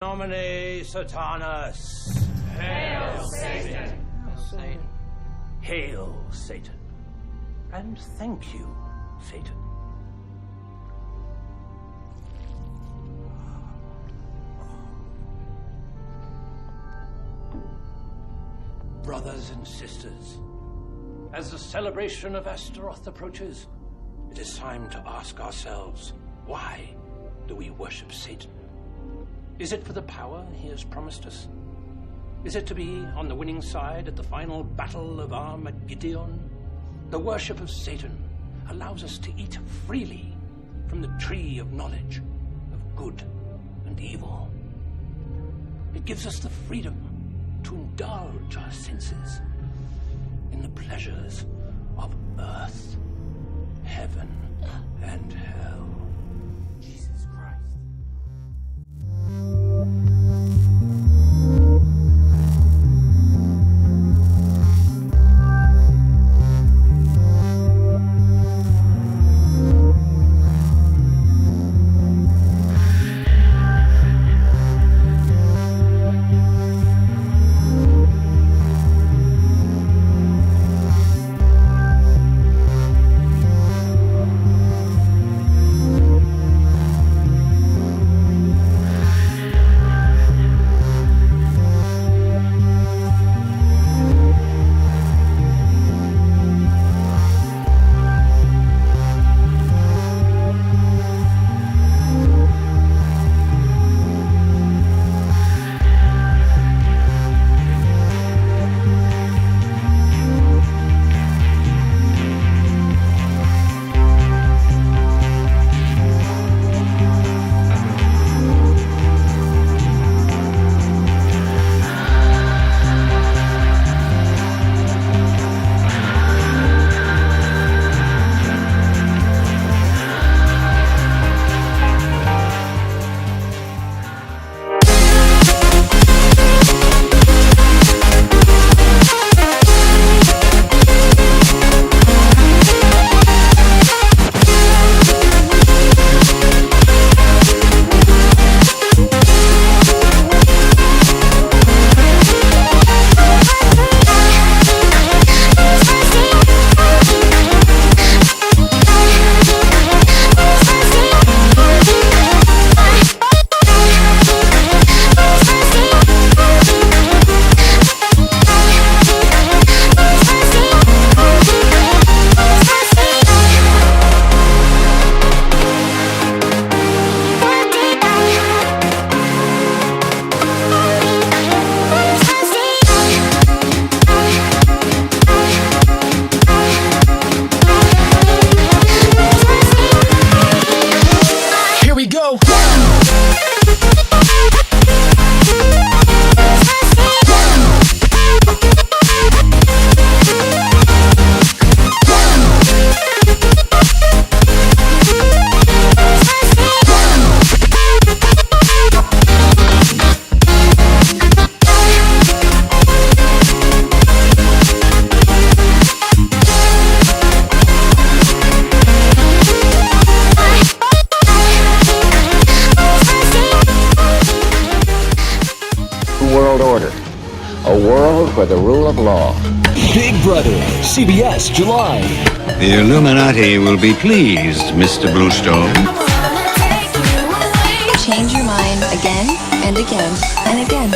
Nomine Satanus. Hail, Satan! Hail, Satan. And thank you, Satan. Brothers and sisters, as the celebration of Astaroth approaches, it is time to ask ourselves, why do we worship Satan? Is it for the power he has promised us? Is it to be on the winning side at the final battle of Armageddon? The worship of Satan allows us to eat freely from the tree of knowledge of good and evil. It gives us the freedom to indulge our senses in the pleasures of earth, heaven, and hell. Jesus Christ. World order. A world where the rule of law. Big Brother, CBS, July. The Illuminati will be pleased, Mr. Bluestone. Change your mind again and again and again.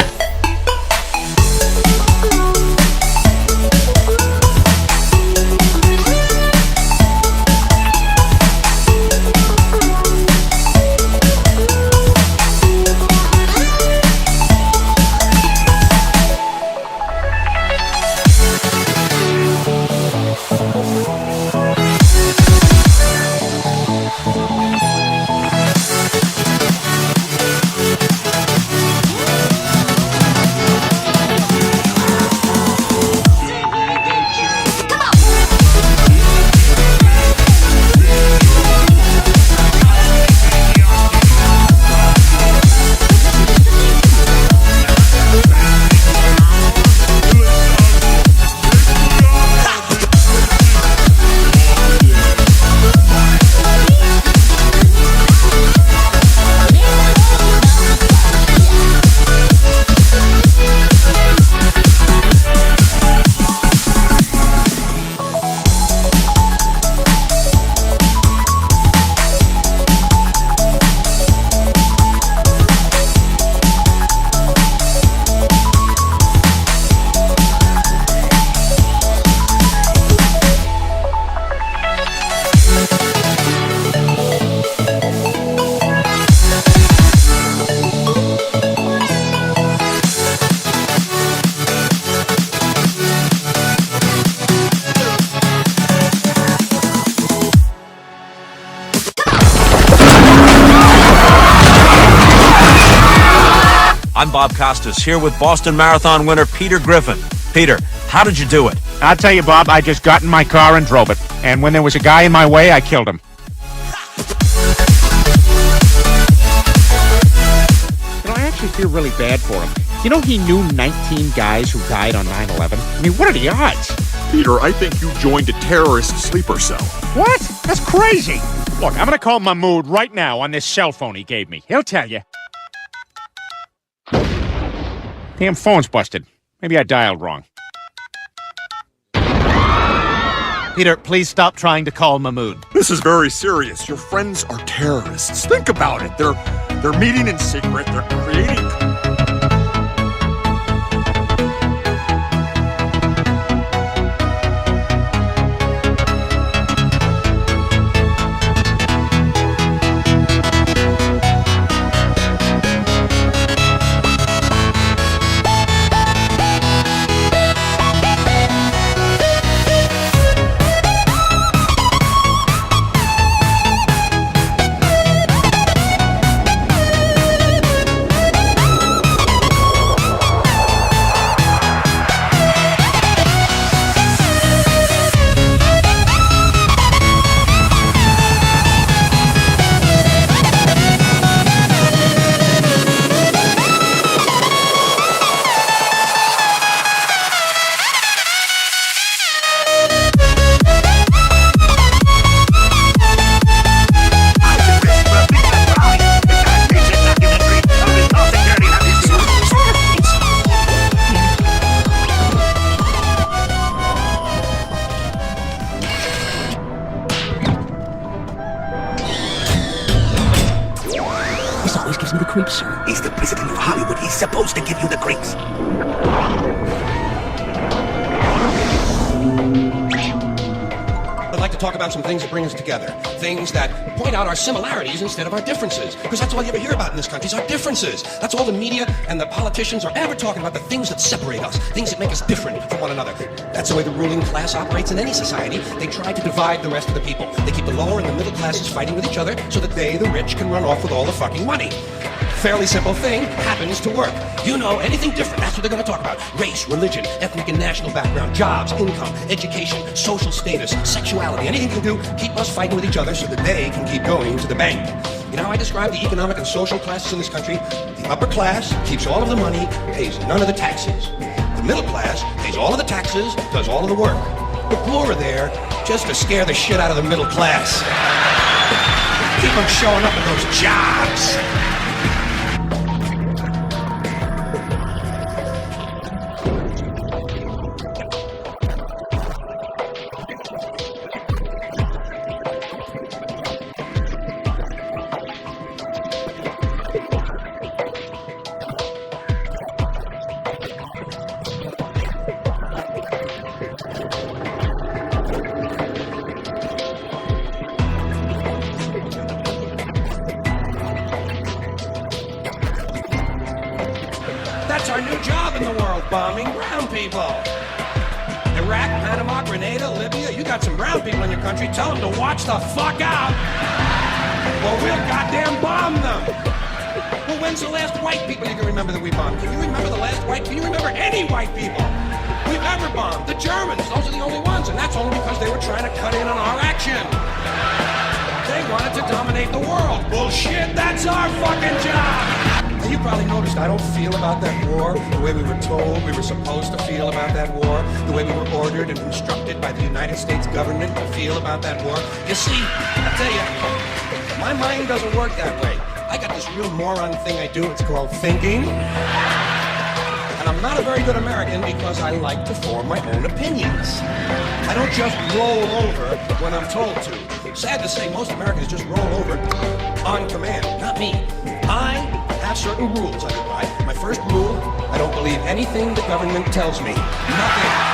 I'm Bob Costas, here with Boston Marathon winner Peter Griffin. Peter, how did you do it? I'll tell you, Bob, I just got in my car and drove it. And when there was a guy in my way, I killed him. You know, I actually feel really bad for him. You know, he knew 19 guys who died on 9/11. I mean, what are the odds? Peter, I think you joined a terrorist sleeper cell. What? That's crazy. Look, I'm going to call Mahmoud right now on this cell phone he gave me. He'll tell you. Damn phone's busted. Maybe I dialed wrong. Peter, please stop trying to call Mahmoud. This is very serious. Your friends are terrorists. Think about it. They're meeting in secret. They're creating... He's the president of Hollywood. He's supposed to give you the creeps. I'd like to talk about some things that bring us together. Things that point out our similarities instead of our differences. Because that's all you ever hear about in this country is our differences. That's all the media and the politicians are ever talking about, the things that separate us, things that make us different from one another. That's the way the ruling class operates in any society. They try to divide the rest of the people. They keep the lower and the middle classes fighting with each other so that they, the rich, can run off with all the fucking money. Fairly simple thing happens to work. You know, anything different, that's what they're going to talk about. Race, religion, ethnic and national background, jobs, income, education, social status, sexuality, anything you can do, keep us fighting with each other so that they can keep going to the bank. You know how I describe the economic and social classes in this country? The upper class keeps all of the money, pays none of the taxes. The middle class pays all of the taxes, does all of the work. The poor are there just to scare the shit out of the middle class. Keep them showing up in those jobs. That's our new job in the world, bombing brown people. Iraq, Panama, Grenada, Libya, you got some brown people in your country, tell them to watch the fuck out, or we'll goddamn bomb them. Well, when's the last white people you can remember that we bombed? Can you remember the last white people? Can you remember any white people we've ever bombed? The Germans, those are the only ones, and that's only because they were trying to cut in on our action. They wanted to dominate the world. Bullshit, that's our fucking job. And you probably noticed I don't feel about that war the way we were told we were supposed to feel about that war, the way we were ordered and instructed by the United States government to feel about that war. You see, I tell you, my mind doesn't work that way. I got this real moron thing I do, it's called thinking. And I'm not a very good American because I like to form my own opinions. I don't just roll over when I'm told to. Sad to say, most Americans just roll over on command. Not me. I have certain rules I live by. My first rule, I don't believe anything the government tells me. Nothing.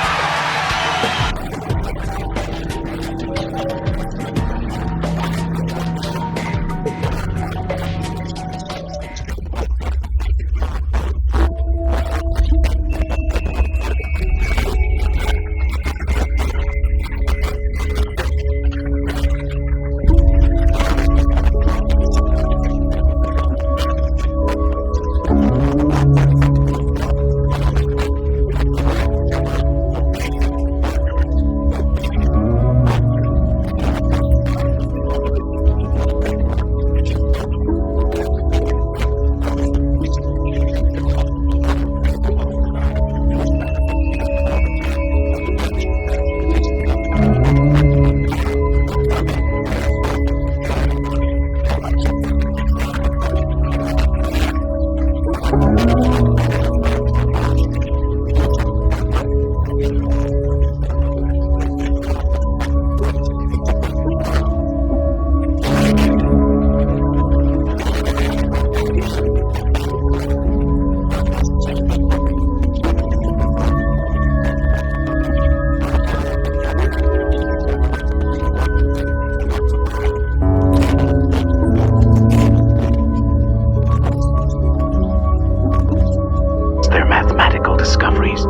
discoveries.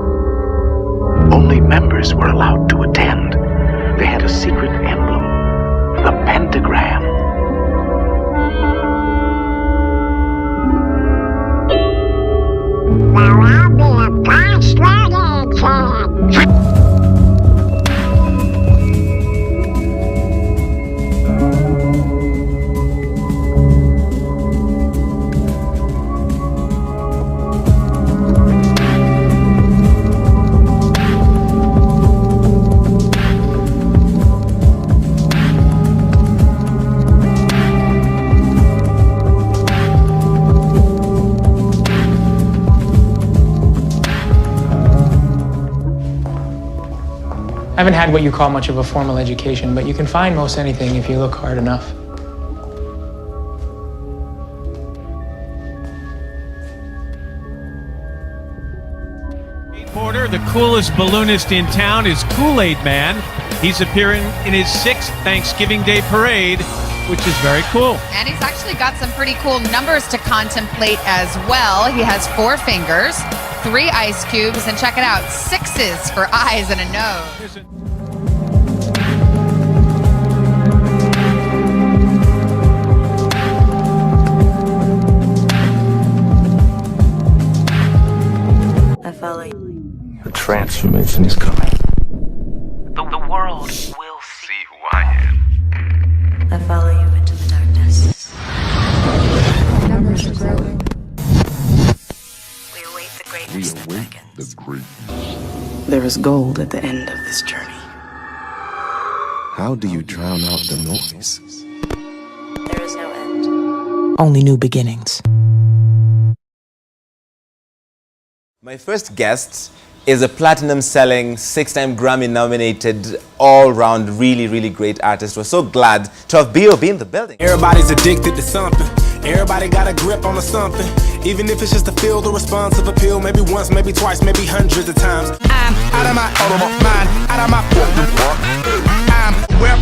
Only members were allowed to attend. They had a secret emblem, the pentagram. Now I'll be a gosh-legged kid. I haven't had what you call much of a formal education, but you can find most anything if you look hard enough. Porter, the coolest balloonist in town, is Kool-Aid Man. He's appearing in his 6th Thanksgiving Day parade, which is very cool. And he's actually got some pretty cool numbers to contemplate as well. He has 4 fingers, 3 ice cubes, and check it out, 6s for eyes and a nose. I follow you. The transformation is coming. The world will see who I am. I follow you into the darkness. Numbers are growing. We await the greatness that beckons. There is gold at the end of this journey. How do you drown out the noise? There is no end. Only new beginnings. My first guest is a platinum-selling, 6-time Grammy-nominated, all-round, really great artist. We're so glad to have B.O.B. in the building. Everybody's addicted to something. Everybody got a grip on something. Even if it's just to feel the responsive appeal, maybe once, maybe twice, maybe hundreds of times. I'm out of my mind, out of my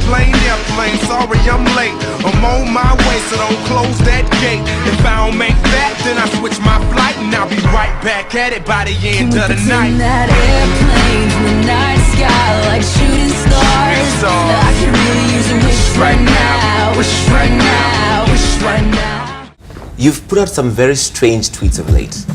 I'm airplane, sorry I'm late. I'm on my way, so don't close that gate. If I don't make that, then I switch my flight, and I'll be right back at it by the end of the night. That airplane in the night sky like shooting stars. I could really use a wish right now, wish right now, wish right now. You've put out some very strange tweets of late.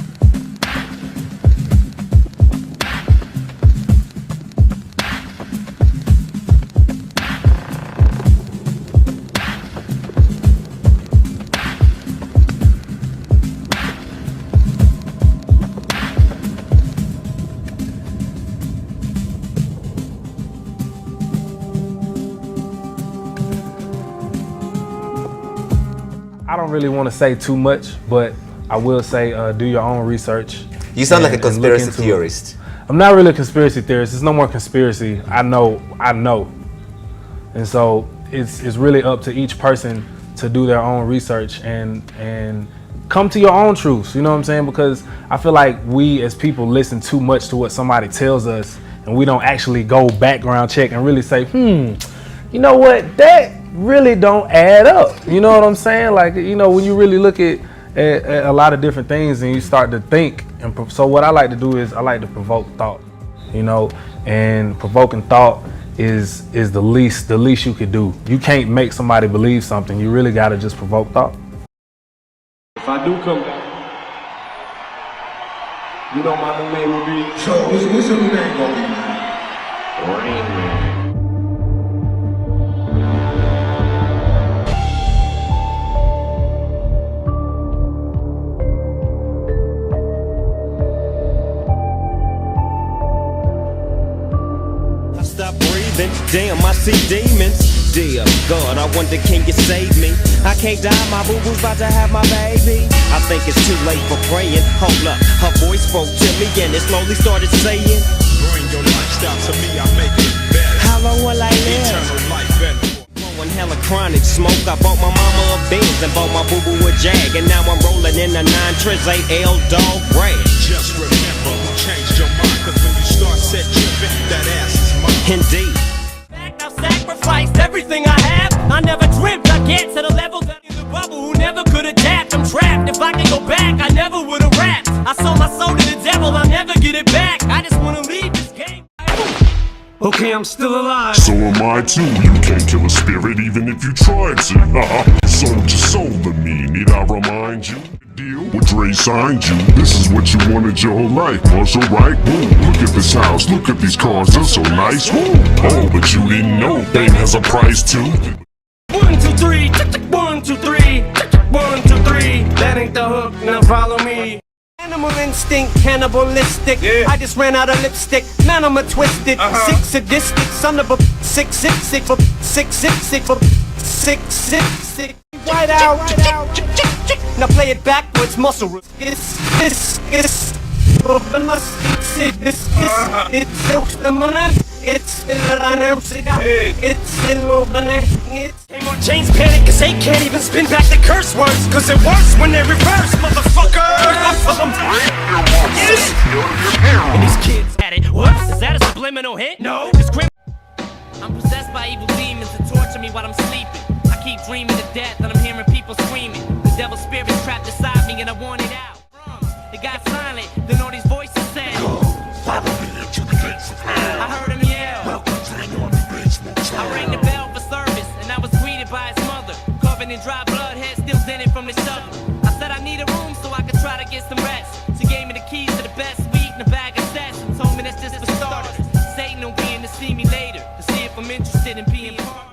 I don't really want to say too much, but I will say do your own research. You sound like a conspiracy theorist. I'm not really a conspiracy theorist. It's no more conspiracy. I know. And so it's really up to each person to do their own research and come to your own truths. You know what I'm saying? Because I feel like we as people listen too much to what somebody tells us, and we don't actually go background check and really say, you know what, that really don't add up. You know what I'm saying? Like, you know, when you really look at a lot of different things and you start to think, and so what I like to do is I like to provoke thought, you know, and provoking thought is the least you could do. You can't make somebody believe something. You really got to just provoke thought. If I do come back, you know my new name will be. So what's your new name gonna be, man? Rain Man. Damn, I see demons. Dear God, I wonder, can you save me? I can't die, my boo-boo's about to have my baby. I think it's too late for praying. Hold up, her voice spoke to me and it slowly started saying, bring your lifestyle to me, I make it better. How long will I live? Eternal life better. Blowing hella chronic smoke. I bought my mama a Benz and bought my boo-boo a Jag, and now I'm rolling in a 9 Triz 8 L Dog Rag. Just remember who changed your mind, cause when you start set tripping, that ass is mine. Indeed. Sacrificed everything I have. I never dreamt I'd get to the level that in the bubble who never could adapt. I'm trapped. If I could go back, I never would have rapped. I sold my soul to the devil. I'll never get it it back. I just wanna leave this game. Okay, I'm still alive. So am I too. You can't kill a spirit even if you tried to. Sold your soul to me. Need I remind you? Deal with Dre signed you. This is what you wanted your whole life. Also right? Woo. Look at this house. Look at these cars. They're so nice. Woo. Oh, but you didn't know fame has a price too. 1, 2, 3. 1, 2, 3. 1, 2, 3. That ain't the hook. Now follow me. Animal instinct, cannibalistic. Yeah. I just ran out of lipstick. Man, I'm a twisted. 6 sadistic, son of a 666 for 666 for 666. White out. Now play it backwards, muscle. It's Came on James Panic, cause they can't even spin back the curse words. Cause it works when they reverse, motherfucker. And these kids had it. Whoops, is that a subliminal hint? No. I'm possessed by evil demons that torture me while I'm sleeping. I keep dreaming to death and I'm hearing people screaming. The devil's spirit's trapped inside me and I want it out. It got silent, then all these voices said, follow me to the gates of hell. I heard him yell, welcome to the Northern Basement. I rang the bell for service and I was greeted by his mother, covered in dry blood, head still dented from the shovel. I said I need a room so I could try to get some rest. She gave me the keys to the best weed and a bag of sets and told me that's just for starters. Satan will be in to see me later to see if I'm interested in being part.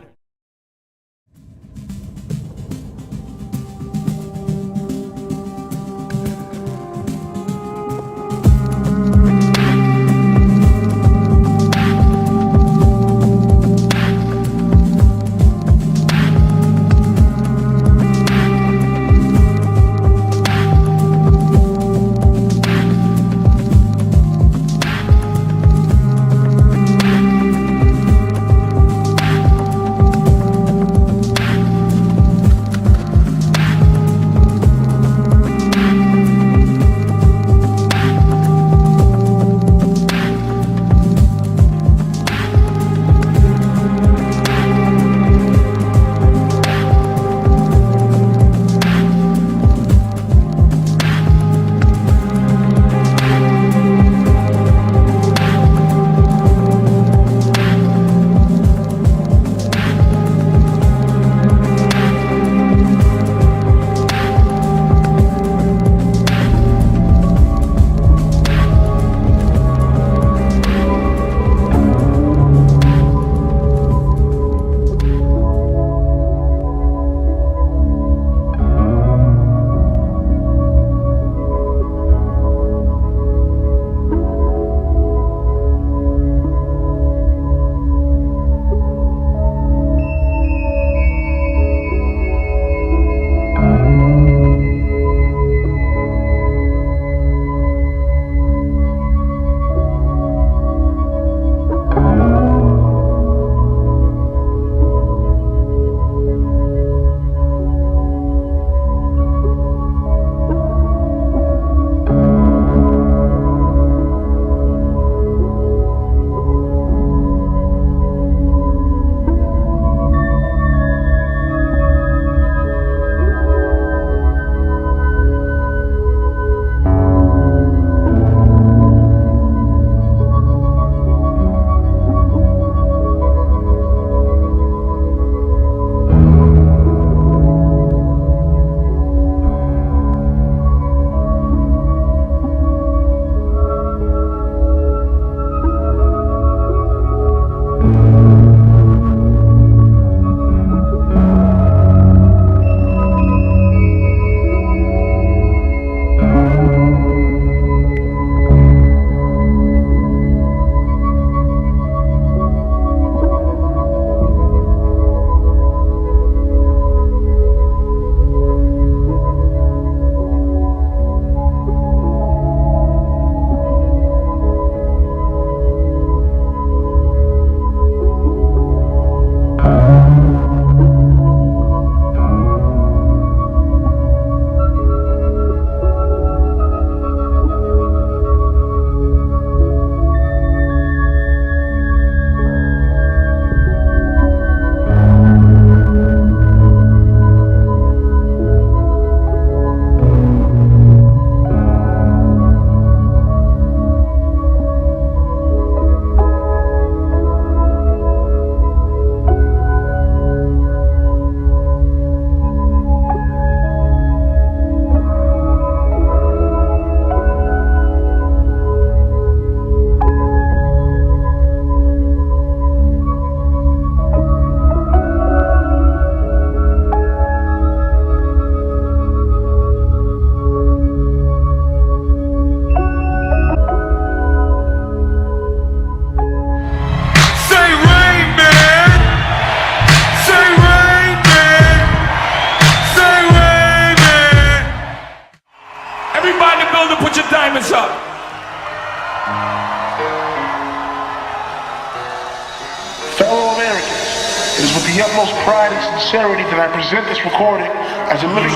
the utmost pride and sincerity that I present this recording as a living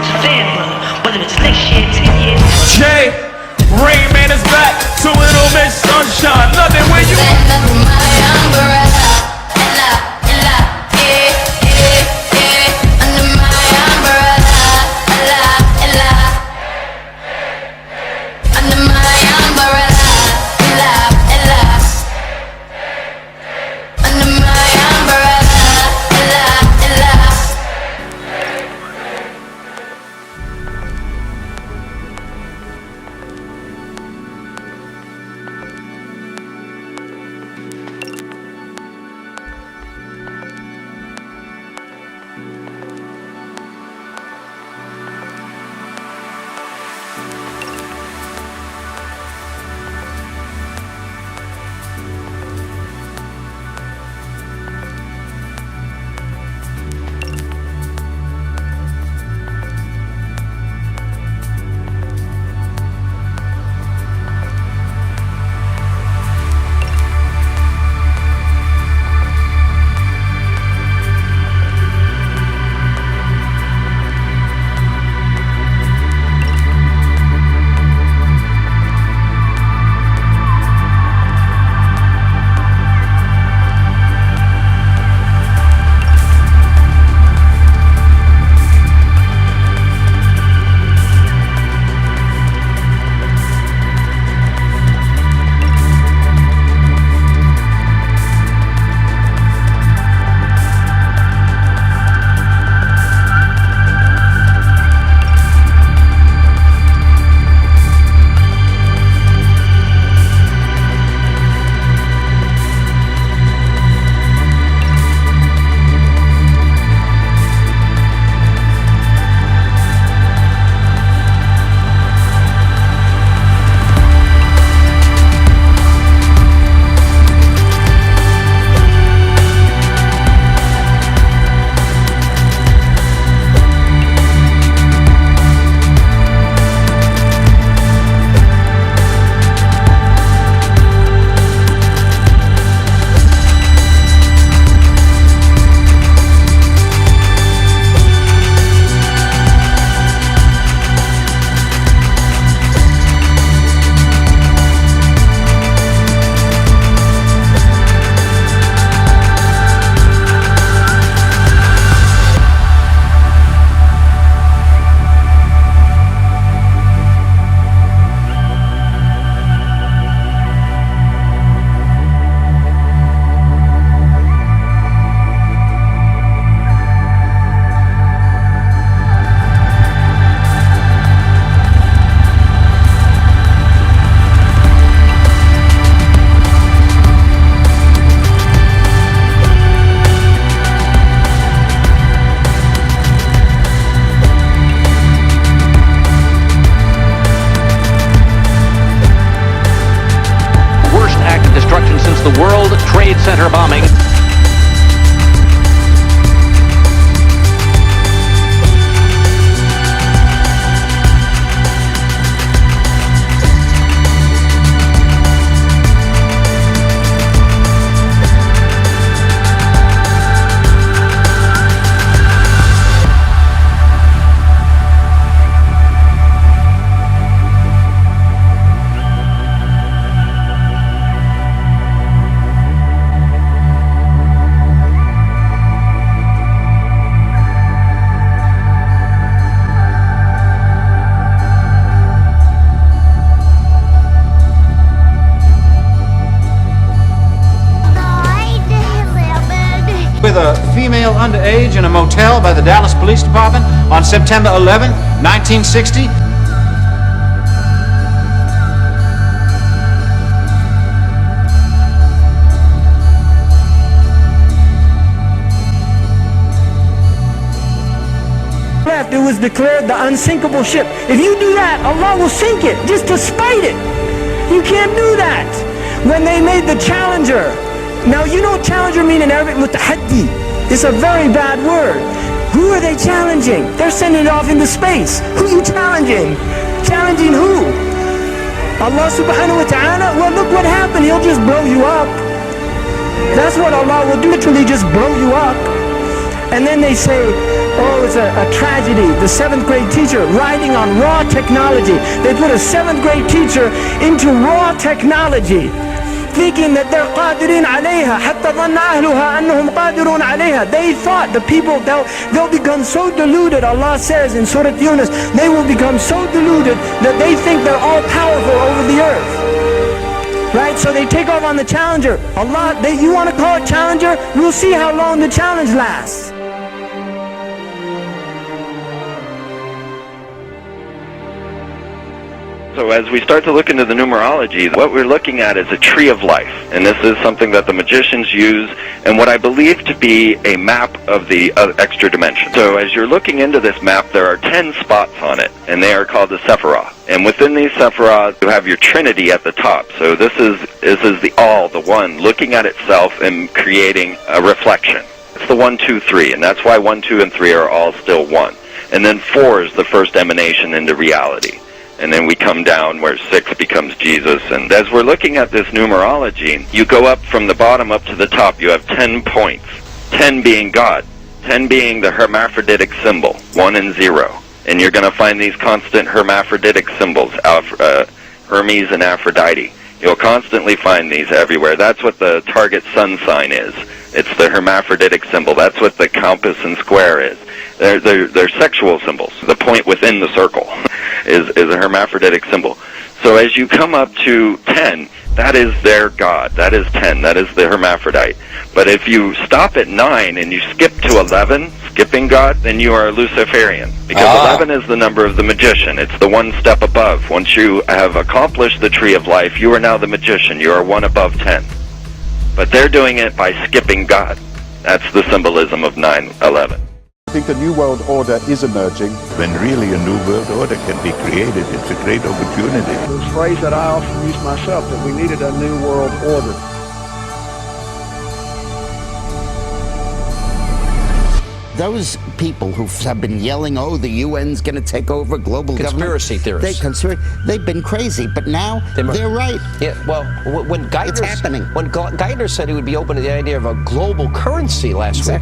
Jay, Rain Man is back to Little Miss Sunshine. Nothing when you under my umbrella. the World Trade Center bombing. With a female underage in a motel by the Dallas Police Department on September 11, 1960. It was declared the unsinkable ship. If you do that, Allah will sink it, just to spite it. You can't do that. When they made the Challenger, now you know what Challenger mean in Arabic? Mutahaddi. It's a very bad word. Who are they challenging? They're sending it off into space. Who are you challenging? Challenging who? Allah subhanahu wa ta'ala? Well, look what happened. He'll just blow you up. That's what Allah will do, literally just blow you up. And then they say, oh, it's a tragedy. The 7th grade teacher riding on raw technology. They put a 7th grade teacher into raw technology, thinking that they're قادرين عليها حتى ظن أهلها أنهم قادرون عليها. They thought the people, they'll become so deluded. Allah says in Surah Yunus, they will become so deluded that they think they're all powerful over the earth. Right, so they take off on the Challenger. Allah, you want to call it Challenger? We'll see how long the challenge lasts. So as we start to look into the numerology, what we're looking at is a tree of life. And this is something that the magicians use, and what I believe to be a map of the extra dimension. So as you're looking into this map, there are 10 spots on it, and they are called the Sephiroth. And within these Sephiroth, you have your Trinity at the top. So this is the all, the one, looking at itself and creating a reflection. It's the 1, 2, 3, and that's why 1, 2, and 3 are all still one. And then 4 is the first emanation into reality. And then we come down where 6 becomes Jesus. And as we're looking at this numerology, you go up from the bottom up to the top. You have 10 points, 10 being God, 10 being the hermaphroditic symbol, 1 and 0. And you're going to find these constant hermaphroditic symbols, Hermes and Aphrodite. You'll constantly find these everywhere. That's what the target sun sign is. It's the hermaphroditic symbol. That's what the compass and square is. They're sexual symbols. The point within the circle is a hermaphroditic symbol. So as you come up to 10, that is their God. That is 10. That is the hermaphrodite. But if you stop at 9 and you skip to 11, skipping God, then you are a Luciferian. Because 11 is the number of the magician. It's the one step above. Once you have accomplished the tree of life, you are now the magician. You are one above 10. But they're doing it by skipping God. That's the symbolism of 9/11. I think a new world order is emerging. When really a new world order can be created, it's a great opportunity. The phrase that I often use myself, that we needed a new world order. Those people who have been yelling, oh, the UN's going to take over global Conspiracy government. theorists. They've been crazy, but now they're right. Yeah, well, when It's happening. When Geithner said he would be open to the idea of a global currency last week,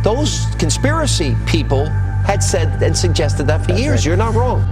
those conspiracy people had said and suggested that for years. Right. You're not wrong.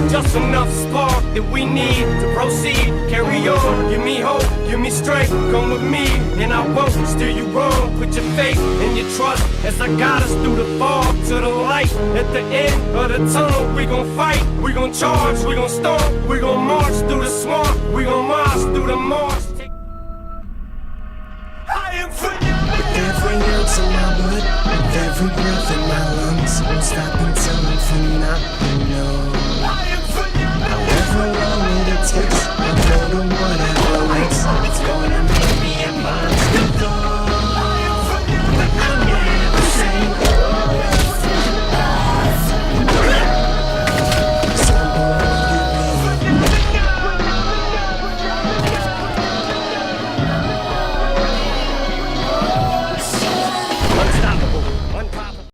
Just enough spark that we need to proceed. Carry on, give me hope, give me strength. Come with me, and I won't steer you wrong. Put your faith and your trust as I guide us through the fog to the light. At the end of the tunnel, we gon' fight, we gon' charge, we gon' storm, we gon' march through the swamp, we gon' march through the marsh. With every ounce of my blood, with every breath in my lungs, won't stop until I'm phenomenal.